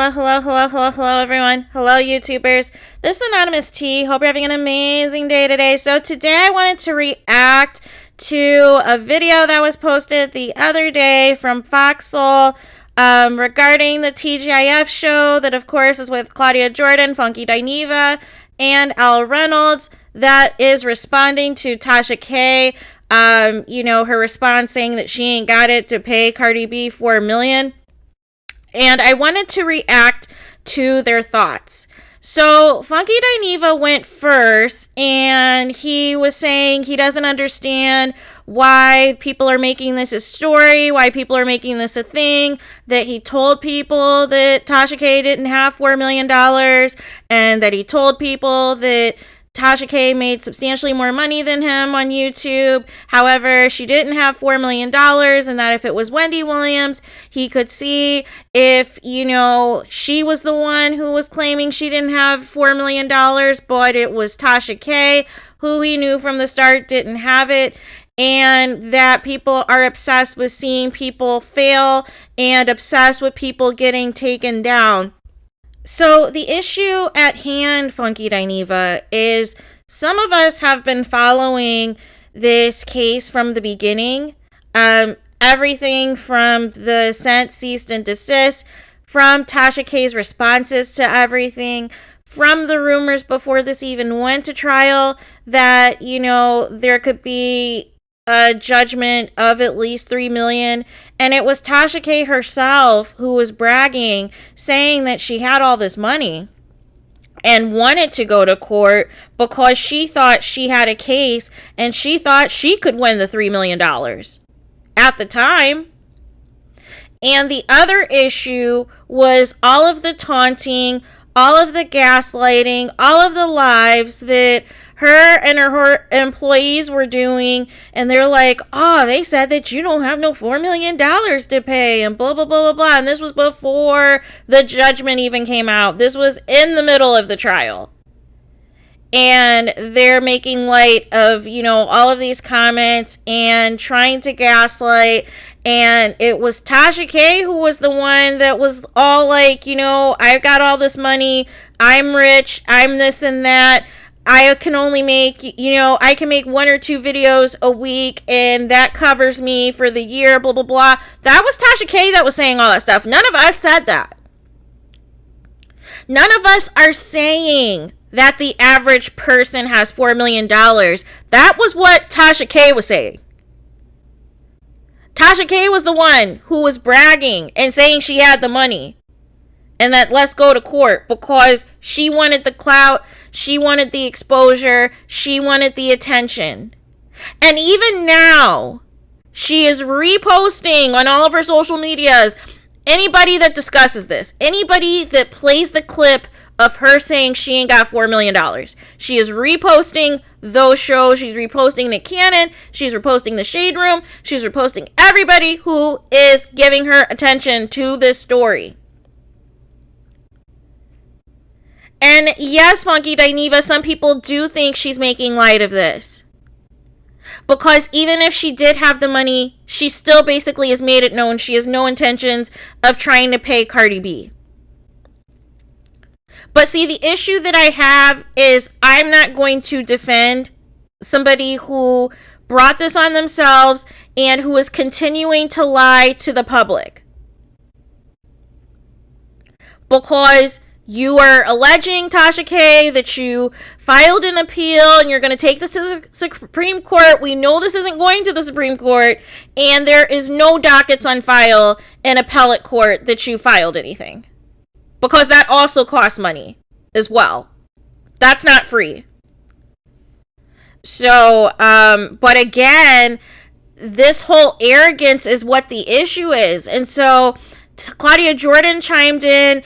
Hello, everyone. Hello, YouTubers. This is Anonymous T. Hope you're having an amazing day today. So today I wanted to react to a video that was posted the other day from Foxhole regarding the TGIF show that, of course, is with Claudia Jordan, Funky Dineva, and Al Reynolds, that is responding to Tasha K. Her response saying that she ain't got it to pay Cardi B $4 million. And I wanted to react to their thoughts. So Funky Dineva went first, and he was saying he doesn't understand why people are making this a story, why people are making this a thing, that he told people that Tasha K didn't have $4 million, and that he told people that Tasha K made substantially more money than him on YouTube. However, she didn't have $4 million, and that if it was Wendy Williams, he could see if, she was the one who was claiming she didn't have $4 million, but it was Tasha K, who he knew from the start didn't have it. And that people are obsessed with seeing people fail and obsessed with people getting taken down. So the issue at hand, Funky Dineva, is some of us have been following this case from the beginning. Everything from the cease and desist, from Tasha K's responses to everything, from the rumors before this even went to trial that, there could be a judgment of at least $3 million, and it was Tasha K herself who was bragging, saying that she had all this money and wanted to go to court because she thought she had a case and she thought she could win the $3 million at the time. And the other issue was all of the taunting, all of the gaslighting, all of the lives that her and her employees were doing, and they're like, oh, they said that you don't have no $4 million to pay, and blah, blah, blah, blah, blah. And this was before the judgment even came out. This was in the middle of the trial. And they're making light of, all of these comments and trying to gaslight. And it was Tasha K who was the one that was all like, I've got all this money, I'm rich, I'm this and that. I can only make, I can make 1 or 2 videos a week, and that covers me for the year, blah, blah, blah. That was Tasha K that was saying all that stuff. None of us said that. None of us are saying that the average person has $4 million. That was what Tasha K was saying. Tasha K was the one who was bragging and saying she had the money. And that let's go to court because she wanted the clout, she wanted the exposure, she wanted the attention. And even now, she is reposting on all of her social medias anybody that discusses this, anybody that plays the clip of her saying she ain't got $4 million. She is reposting those shows. She's reposting Nick Cannon. She's reposting The Shade Room. She's reposting everybody who is giving her attention to this story. And yes, Funky Dineva, some people do think she's making light of this. Because even if she did have the money, she still basically has made it known she has no intentions of trying to pay Cardi B. But see, the issue that I have is I'm not going to defend somebody who brought this on themselves and who is continuing to lie to the public. Because you are alleging, Tasha K, that you filed an appeal and you're going to take this to the Supreme Court. We know this isn't going to the Supreme Court, and there is no dockets on file in appellate court that you filed anything. Because that also costs money as well. That's not free. So, but again, this whole arrogance is what the issue is. And so Claudia Jordan chimed in,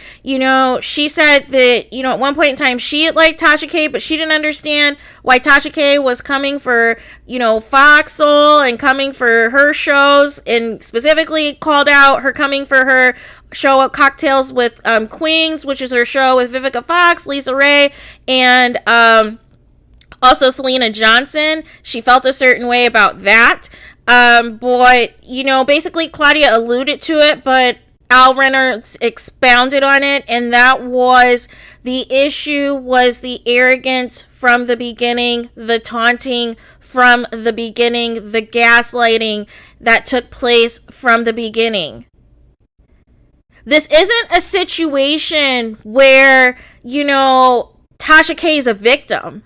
she said that, at one point in time, she liked Tasha K, but she didn't understand why Tasha K was coming for, Foxhole and coming for her shows, and specifically called out her coming for her show at Cocktails with Queens, which is her show with Vivica Fox, Lisa Ray, and also Selena Johnson. She felt a certain way about that. But, basically Claudia alluded to it, but Al Reynolds expounded on it, and that was the issue was the arrogance from the beginning, the taunting from the beginning, the gaslighting that took place from the beginning. This isn't a situation where, Tasha K is a victim.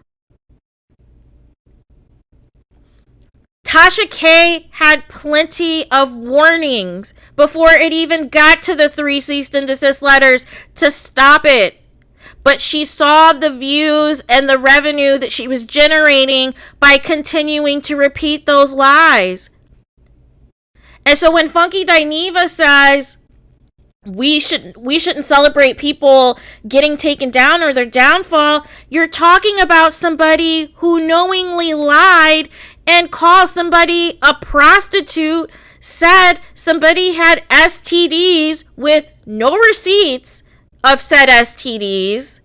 Tasha K had plenty of warnings before it even got to the 3 cease and desist letters to stop it. But she saw the views and the revenue that she was generating by continuing to repeat those lies. And so when Funky Dineva says we shouldn't celebrate people getting taken down or their downfall, you're talking about somebody who knowingly lied and called somebody a prostitute, said somebody had STDs with no receipts of said STDs,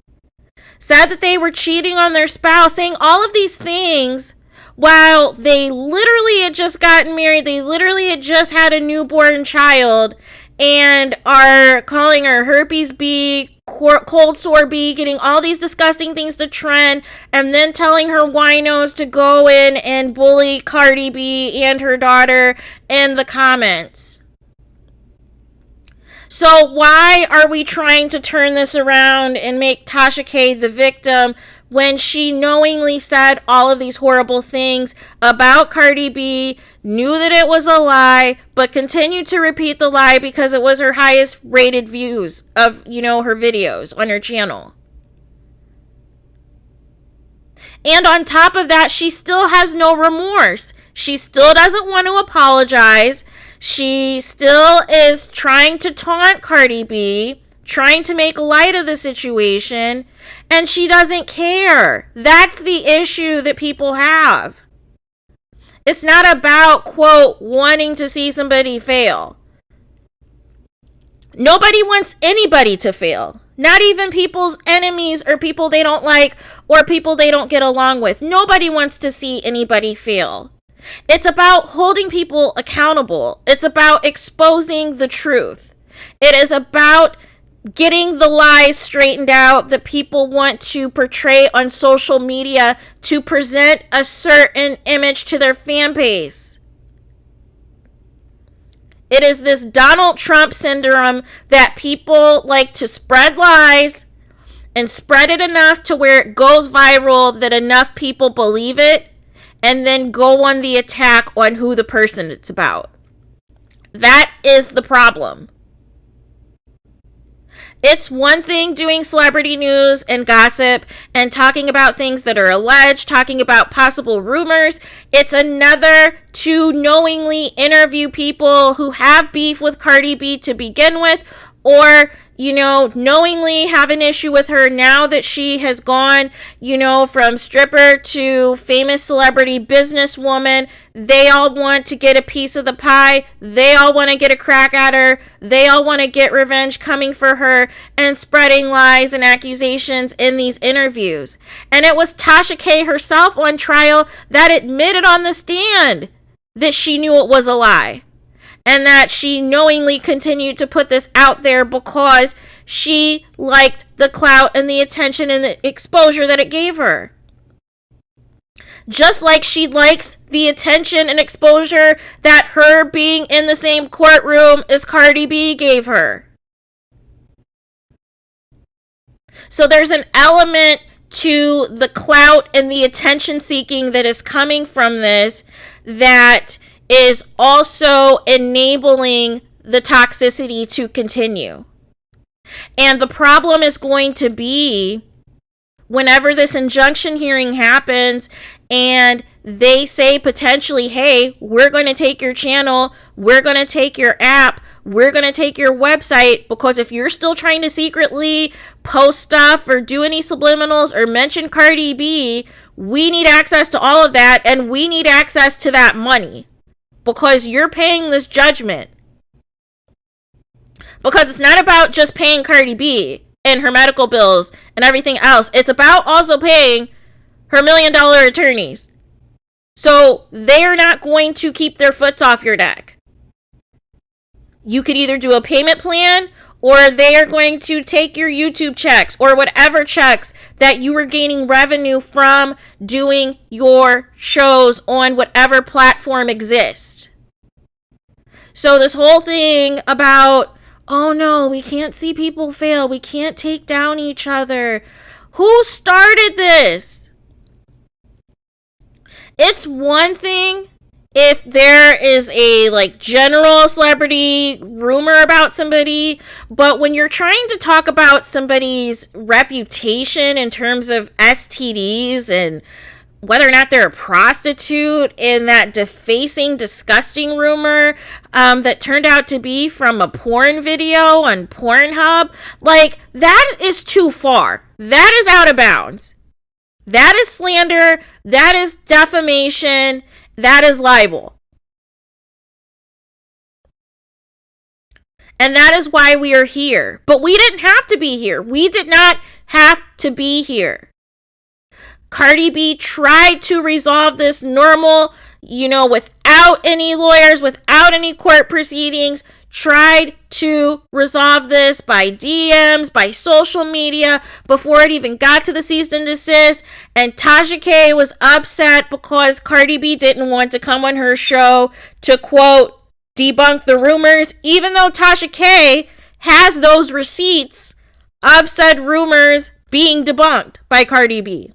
said that they were cheating on their spouse, saying all of these things while they literally had just gotten married, they literally had just had a newborn child, and are calling her herpes B, cold sore B, getting all these disgusting things to trend, and then telling her winos to go in and bully Cardi B and her daughter in the comments. So why are we trying to turn this around and make Tasha K the victim when she knowingly said all of these horrible things about Cardi B, knew that it was a lie, but continued to repeat the lie because it was her highest rated views of, her videos on her channel? And on top of that, she still has no remorse. She still doesn't want to apologize. She still is trying to taunt Cardi B, trying to make light of the situation, and she doesn't care. That's the issue that people have. It's not about, quote, wanting to see somebody fail. Nobody wants anybody to fail. Not even people's enemies or people they don't like or people they don't get along with. Nobody wants to see anybody fail. It's about holding people accountable. It's about exposing the truth. It is about getting the lies straightened out that people want to portray on social media to present a certain image to their fan base. It is this Donald Trump syndrome that people like to spread lies and spread it enough to where it goes viral that enough people believe it and then go on the attack on who the person it's about. That is the problem. It's one thing doing celebrity news and gossip and talking about things that are alleged, talking about possible rumors. It's another to knowingly interview people who have beef with Cardi B to begin with, or, knowingly have an issue with her now that she has gone, from stripper to famous celebrity businesswoman. They all want to get a piece of the pie. They all want to get a crack at her. They all want to get revenge coming for her and spreading lies and accusations in these interviews. And it was Tasha K herself on trial that admitted on the stand that she knew it was a lie. And that she knowingly continued to put this out there because she liked the clout and the attention and the exposure that it gave her. Just like she likes the attention and exposure that her being in the same courtroom as Cardi B gave her. So there's an element to the clout and the attention seeking that is coming from this that is also enabling the toxicity to continue. And the problem is going to be whenever this injunction hearing happens and they say potentially, hey, we're going to take your channel, we're going to take your app, we're going to take your website, because if you're still trying to secretly post stuff or do any subliminals or mention Cardi B, we need access to all of that, and we need access to that money. Because you're paying this judgment. Because it's not about just paying Cardi B and her medical bills and everything else. It's about also paying her $1 million attorneys. So they're not going to keep their foot off your neck. You could either do a payment plan, or they are going to take your YouTube checks or whatever checks that you were gaining revenue from doing your shows on whatever platform exists. So this whole thing about, oh no, we can't see people fail, we can't take down each other. Who started this? It's one thing if there is a general celebrity rumor about somebody, but when you're trying to talk about somebody's reputation in terms of STDs and whether or not they're a prostitute, in that defacing, disgusting rumor that turned out to be from a porn video on Pornhub, that is too far. That is out of bounds. That is slander. That is defamation. That is libel. And that is why we are here. But we didn't have to be here. We did not have to be here. Cardi B tried to resolve this normal, without any lawyers, without any court proceedings, tried to resolve this by DMs, by social media, before it even got to the cease and desist. And Tasha K was upset because Cardi B didn't want to come on her show to, quote, debunk the rumors, even though Tasha K has those receipts of said rumors being debunked by Cardi B.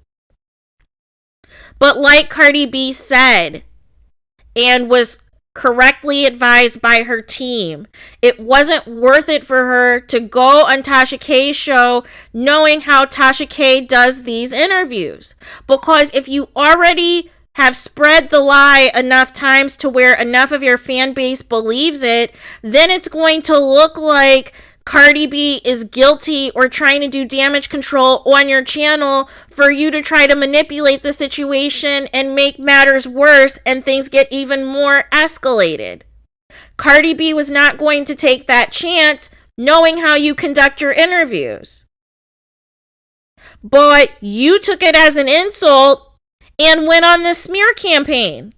But like Cardi B said, and was correctly advised by her team, it wasn't worth it for her to go on Tasha K's show knowing how Tasha K does these interviews. Because if you already have spread the lie enough times to where enough of your fan base believes it, then it's going to look like Cardi B is guilty or trying to do damage control on your channel for you to try to manipulate the situation and make matters worse and things get even more escalated. Cardi B was not going to take that chance knowing how you conduct your interviews. But you took it as an insult and went on this smear campaign.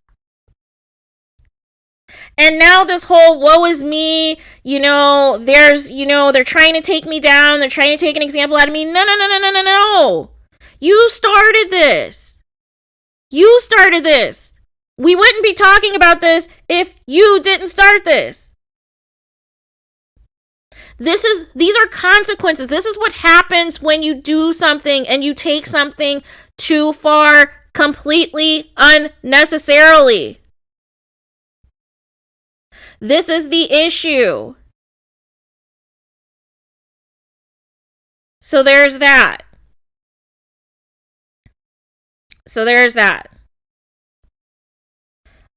And now this whole woe is me, they're trying to take me down. They're trying to take an example out of me. No. You started this. We wouldn't be talking about this if you didn't start this. These are consequences. This is what happens when you do something and you take something too far completely unnecessarily. This is the issue. So there's that.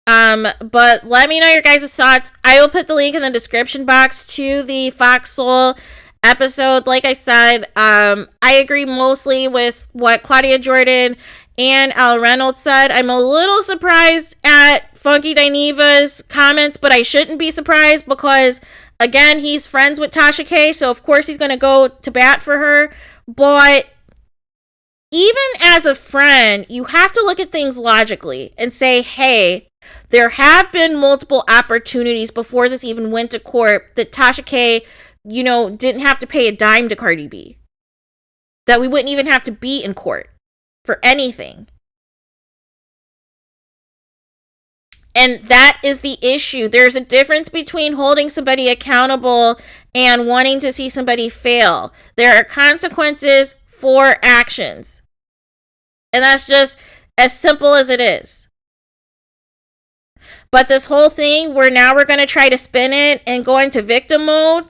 But let me know your guys' thoughts. I will put the link in the description box to the Fox Soul episode. Like I said, I agree mostly with what Claudia Jordan and Al Reynolds said. I'm a little surprised at Funky Dineva's comments, but I shouldn't be surprised because, again, he's friends with Tasha K, so of course he's going to go to bat for her. But even as a friend, you have to look at things logically and say, hey, there have been multiple opportunities before this even went to court that Tasha K, didn't have to pay a dime to Cardi B. That we wouldn't even have to be in court for anything. And that is the issue. There's a difference between holding somebody accountable and wanting to see somebody fail. There are consequences for actions. And that's just as simple as it is. But this whole thing where now we're going to try to spin it and go into victim mode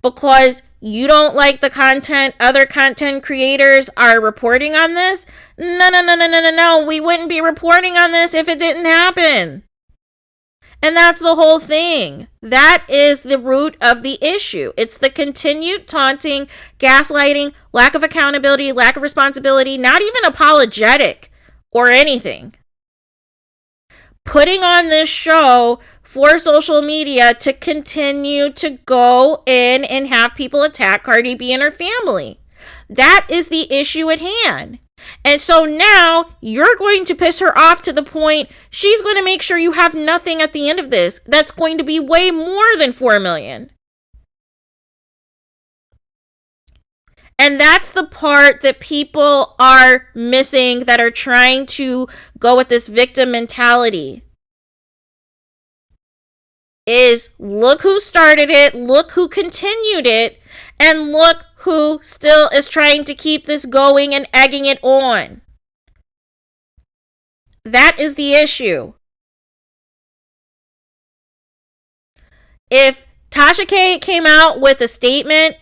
because you don't like the content other content creators are reporting on this. No. We wouldn't be reporting on this if it didn't happen. And that's the whole thing. That is the root of the issue. It's the continued taunting, gaslighting, lack of accountability, lack of responsibility, not even apologetic or anything. Putting on this show for social media to continue to go in and have people attack Cardi B and her family. That is the issue at hand. And so now you're going to piss her off to the point she's going to make sure you have nothing at the end of this. That's going to be way more than $4 million. And that's the part that people are missing that are trying to go with this victim mentality. Is look who started it, look who continued it, and look who still is trying to keep this going and egging it on. That is the issue. If Tasha K came out with a statement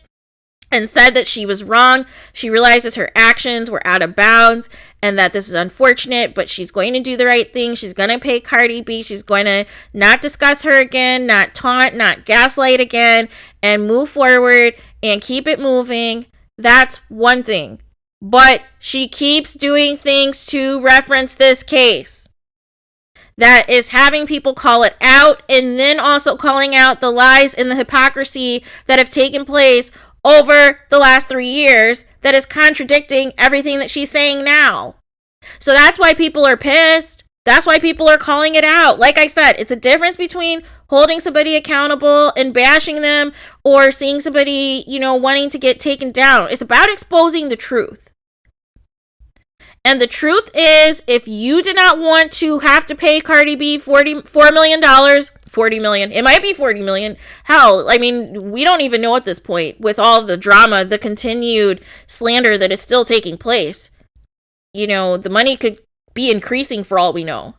and said that she was wrong, she realizes her actions were out of bounds and that this is unfortunate, but she's going to do the right thing. She's going to pay Cardi B. She's going to not discuss her again, not taunt, not gaslight again, and move forward and keep it moving. That's one thing. But she keeps doing things to reference this case. That is having people call it out and then also calling out the lies and the hypocrisy that have taken place over the last 3 years that is contradicting everything that she's saying now. So that's why people are pissed. That's why people are calling it out. Like I said, it's a difference between holding somebody accountable and bashing them or seeing somebody, wanting to get taken down. It's about exposing the truth. And the truth is, if you did not want to have to pay Cardi B $4 million, $40 million, it might be $40 million. Hell, I mean, we don't even know at this point with all the drama, the continued slander that is still taking place. The money could be increasing for all we know.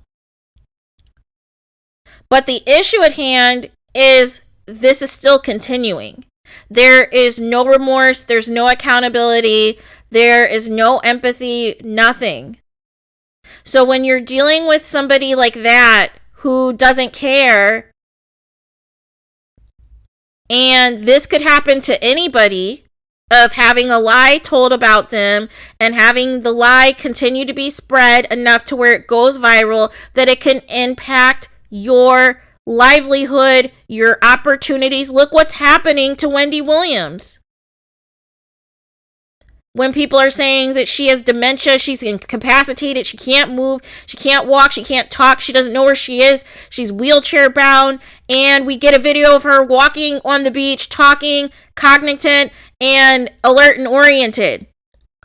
But the issue at hand is this is still continuing. There is no remorse. There's no accountability. There is no empathy, nothing. So when you're dealing with somebody like that who doesn't care, and this could happen to anybody, of having a lie told about them and having the lie continue to be spread enough to where it goes viral, that it can impact your livelihood, your opportunities. Look what's happening to Wendy Williams. When people are saying that she has dementia, she's incapacitated, she can't move, she can't walk, she can't talk, she doesn't know where she is, she's wheelchair bound, and we get a video of her walking on the beach, talking, cognizant, and alert and oriented.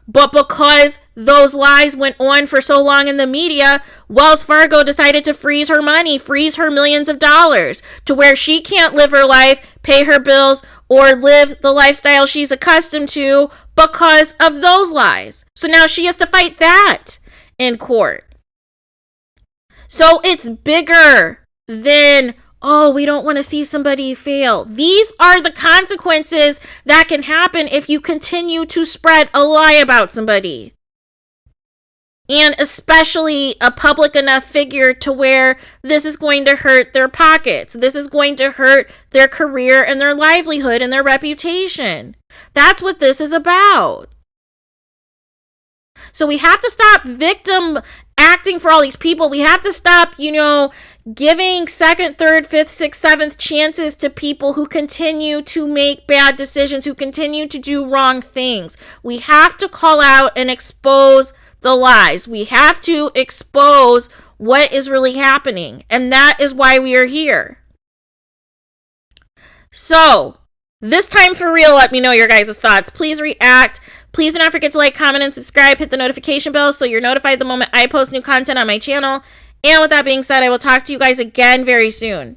But because those lies went on for so long in the media, Wells Fargo decided to freeze her money, freeze her millions of dollars, to where she can't live her life, pay her bills, or live the lifestyle she's accustomed to because of those lies. So now she has to fight that in court. So it's bigger than, we don't want to see somebody fail. These are the consequences that can happen if you continue to spread a lie about somebody. And especially a public enough figure to where this is going to hurt their pockets. This is going to hurt their career and their livelihood and their reputation. That's what this is about. So we have to stop victim acting for all these people. We have to stop, giving second, third, fifth, sixth, seventh chances to people who continue to make bad decisions, who continue to do wrong things. We have to call out and expose the lies. We have to expose what is really happening. And that is why we are here. So, this time for real, let me know your guys' thoughts. Please react. Please do not forget to like, comment, and subscribe. Hit the notification bell so you're notified the moment I post new content on my channel. And with that being said, I will talk to you guys again very soon.